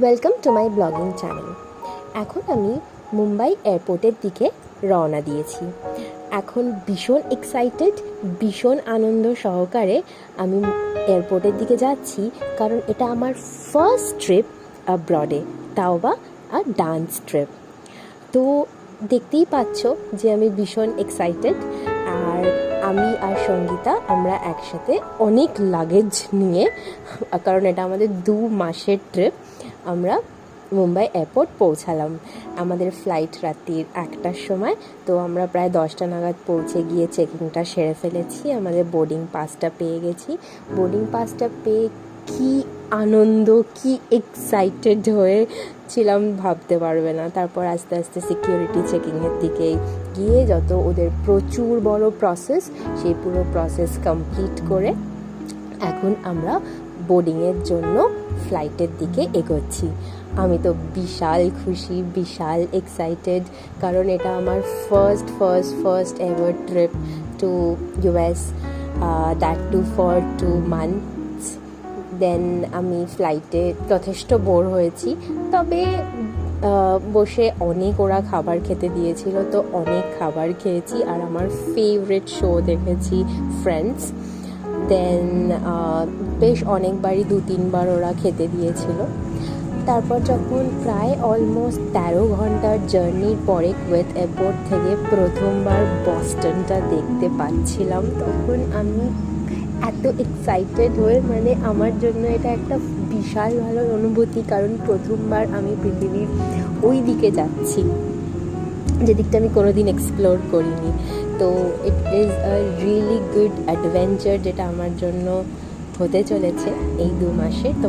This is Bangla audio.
Welcome to my blogging channel. এখন আমি মুম্বাই এয়ারপোর্টের দিকে রওনা দিয়েছি। এখন ভীষণ এক্সাইটেড, ভীষণ আনন্দ সহকারে আমি এয়ারপোর্টের দিকে যাচ্ছি, কারণ এটা আমার ফার্স্ট ট্রিপ অ্যাব্রডে, তাও বা ডান্স ট্রিপ। তো দেখতেই পাচ্ছ যে আমি ভীষণ এক্সাইটেড। আর আমি আর সঙ্গীতা আমরা একসাথে অনেক লাগেজ নিয়ে, কারণ এটা আমাদের 2 মাসের ট্রিপ, আমরা মুম্বাই এয়ারপোর্ট পৌঁছালাম। আমাদের ফ্লাইট রাত্রির 1টার সময়, তো আমরা প্রায় 10টা নাগাদ পৌঁছে গিয়ে চেকিংটা সেরে ফেলেছি। আমাদের বোর্ডিং পাসটা পেয়ে গেছি। বোর্ডিং পাসটা পেয়ে কি আনন্দ, কি এক্সাইটেড হয়েছিলাম ভাবতে পারবে না। তারপর আস্তে আস্তে সিকিউরিটি চেকিংয়ের দিকে গিয়ে যত ওদের প্রচুর বড় প্রসেস, সেই পুরো প্রসেস কমপ্লিট করে এখন আমরা বোর্ডিংয়ের জন্য ফ্লাইটের দিকে এগোচ্ছি। আমি তো বিশাল খুশি, বিশাল এক্সাইটেড, কারণ এটা আমার first ever trip to US, that too for 2 months। Then আমি ফ্লাইটে যথেষ্ট বোর হয়েছি, তবে বসে অনেক ওরা খাবার খেতে দিয়েছিল, তো অনেক খাবার খেয়েছি। আর আমার ফেভারিট শো দেখেছি ফ্রেন্ডস। দেন বেশ অনেকবারই 2-3 বার ওরা খেতে দিয়েছিল। তারপর যখন প্রায় অলমোস্ট 13 ঘন্টার জার্নির পরে কুয়েত এয়ারপোর্ট থেকে প্রথমবার বস্টনটা দেখতে পাচ্ছিলাম, তখন আমি এত এক্সাইটেড হয়ে, মানে আমার জন্য এটা একটা বিশাল ভালো অনুভূতি, কারণ প্রথমবার আমি পৃথিবীর ওই দিকে যাচ্ছি, যে দিকটা আমি কোনোদিন এক্সপ্লোর করিনি। তো it is a really good adventure, যেটা আমার জন্য হতে চলেছে এই 2 মাসে। তো